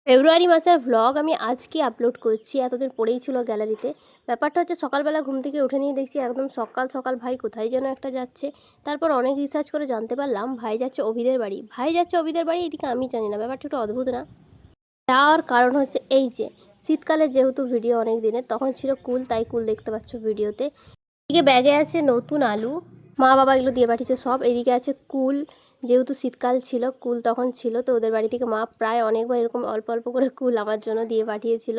ফেব্রুয়ারি মাসের ভ্লগ আমি আজকে আপলোড করছি। এতদিন পড়েই ছিল গ্যালারিতে। ব্যাপারটা হচ্ছে সকালবেলা ঘুম থেকে উঠে নিয়ে দেখছি একদম সকাল সকাল ভাই কোথায় যেন একটা যাচ্ছে। তারপর অনেক রিসার্চ করে জানতে পারলাম ভাই যাচ্ছে অভিদের বাড়ি। ভাই যাচ্ছে অভিদের বাড়ি, এদিকে আমি জানি না। ব্যাপারটা একটু অদ্ভুত না? যাওয়ার কারণ হচ্ছে এই যে শীতকালে যেহেতু ভিডিও অনেক দিনের, তখন ছিল কুল, তাই কুল দেখতে পাচ্ছ ভিডিওতে। এদিকে ব্যাগে আছে নতুন আলু, মা বাবা এগুলো দিয়ে পাঠিয়েছে সব। এদিকে আছে কুল, যেহেতু শীতকাল ছিল কুল তখন ছিল, তো ওদের বাড়ি থেকে মা প্রায় অনেকবার এরকম অল্প অল্প করে কুল আমার জন্য দিয়ে পাঠিয়েছিল।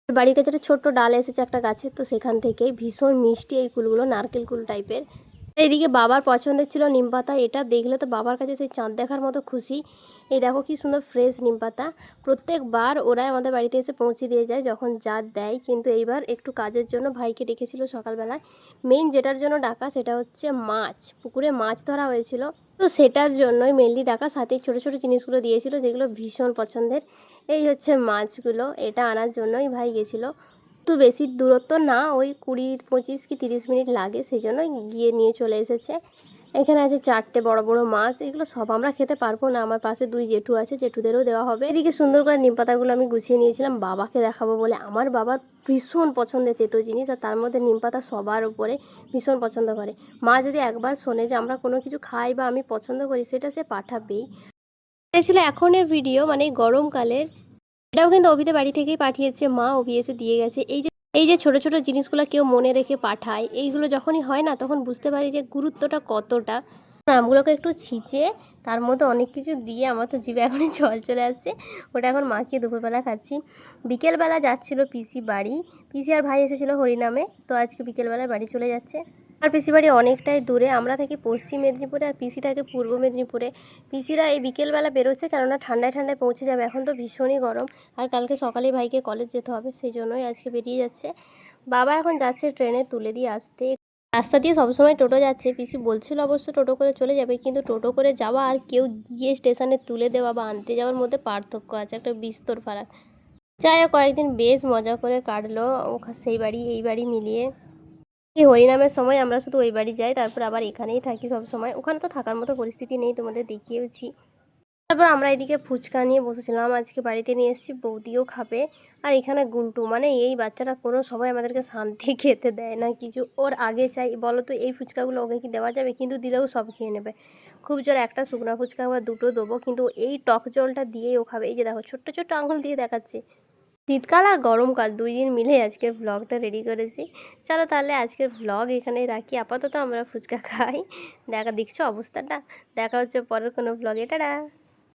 বাড়ির কাছে একটা ছোট্ট ডাল এসেছে একটা গাছের, তো সেখান থেকে ভীষণ মিষ্টি এই কুলগুলো, নারকেল কুল টাইপের। এইদিকে বাবার পছন্দের ছিল নিমপাতা, এটা দেখলে তো বাবার কাছে সেই চাঁদ দেখার মতো খুশি। এই দেখো কি সুন্দর ফ্রেশ নিমপাতা। প্রত্যেকবার ওরাই আমাদের বাড়িতে এসে পৌঁছে দিয়ে যায় যখন যা দেয়, কিন্তু এইবার একটু কাজের জন্য ভাইকে ডেকেছিল সকালবেলায়। মেইন যেটার জন্য ডাকা সেটা হচ্ছে মাছ, পুকুরে মাছ ধরা হয়েছিল, তো সেটার জন্যই মেনলি ডাকা। সাথে ছোটো ছোটো জিনিসগুলো দিয়েছিল যেগুলো ভীষণ পছন্দের। এই হচ্ছে মাছগুলো, এটা আনার জন্যই ভাই গেছিলো। তো বেশি দূরত্ব না, ওই 20, 25 কি 30 মিনিট লাগে, সেই জন্যই গিয়ে নিয়ে চলে এসেছে। এখানে আছে 4টে বড় বড় মাছ, এগুলো সব আমরা খেতে পারবো না, আমার পাশে 2 জেঠু আছে, জেঠুদেরও দেওয়া হবে। এদিকে সুন্দর করে নিম পাতাগুলো আমি গুছিয়ে নিয়েছিলাম বাবাকে দেখাবো বলে। আমার বাবার ভীষণ পছন্দের তেতো জিনিস, আর তার মধ্যে নিম পাতা সবার উপরে ভীষণ পছন্দ করে। মা যদি একবার শোনে যে আমরা কোনো কিছু খাই বা আমি পছন্দ করি, সেটা সে পাঠাবেই। এটা ছিল এখনের ভিডিও, মানে গরমকালের। এটাও কিন্তু অভিদের বাড়ি থেকেই পাঠিয়েছে মা, অভি এসে দিয়ে গেছে। এই যে ছোট ছোট জিনিসগুলো কেউ মনে রেখে পাঠায়, এইগুলো যখনই হয় না তখন বুঝতে পারি যে গুরুত্বটা কতটা। আমগুলোকে একটু ছিঁচে তার মধ্যে অনেক কিছু দিয়ে আমার তো জিভে এখনই জল চলে আসছে। ওটা এখন মাখিয়ে দুপুরবেলা খাচ্ছি। বিকেলবেলা যাচ্ছিল পিসি বাড়ি, পিসি আর ভাই এসেছিলো হরিনামে, তো আজকে বিকেলবেলায় বাড়ি চলে যাচ্ছে। আর পিসি বাড়ি অনেকটাই দূরে, আমরা থাকি পশ্চিম মেদিনীপুরে আর পিসি থাকে পূর্ব মেদিনীপুরে। পিসিরা এই বিকেলবেলা বেরোচ্ছে কেননা ঠান্ডায় ঠান্ডায় পৌঁছে যাবে, এখন তো ভীষণই গরম। আর কালকে সকালে ভাইকে কলেজ যেতে হবে, সেই জন্যই আজকে বেরিয়ে যাচ্ছে। বাবা এখন যাচ্ছে ট্রেনে তুলে দিয়ে আসতে। রাস্তা দিয়ে সবসময় টোটো যাচ্ছে, পিসি বলছিল অবশ্য টোটো করে চলে যাবে, কিন্তু টোটো করে যাওয়া আর কেউ গিয়ে স্টেশনে তুলে দেওয়া বা আনতে যাওয়ার মধ্যে পার্থক্য আছে, একটা বিস্তর ফারাক। যাই হোক, কয়েকদিন বেশ মজা করে কাটলো সেই বাড়ি এই বাড়ি মিলিয়ে। এই হরিনামের সময় আমরা শুধু ওই বাড়ি যাই, তারপর আবার এখানেই থাকি সব সময়। ওখানে তো থাকার মতো পরিস্থিতি নেই, তোমাদের দেখিয়েওছি। তারপর আমরা এদিকে ফুচকা নিয়ে বসেছিলাম, আজকে বাড়িতে নিয়ে এসেছি, বৌদিও খাবে। আর এখানে গুন্টু, মানে এই বাচ্চাটা কোনো সময় আমাদেরকে শান্তি খেতে দেয় না কিছু, ওর আগে চাই। বলো তো এই ফুচকাগুলো ওকে কি দেওয়া যাবে? কিন্তু দিলেও সব খেয়ে নেবে। খুব জোর একটা শুকনো ফুচকা বা দুটো দেবো, কিন্তু এই টক জলটা দিয়েই ও খাবে। এই যে দেখো ছোট্ট ছোট্ট আঙুল দিয়ে দেখাচ্ছে। শীতকাল আর গরমকাল 2 দিন মিলে আজকের ভ্লগটা রেডি করেছি। চলো তাহলে আজকের ভ্লগ এখানেই রাখি, আপাতত আমরা ফুচকা খাই। দেখছো অবস্থাটা। দেখা হচ্ছে পরের কোনো ভ্লগে, টাটা।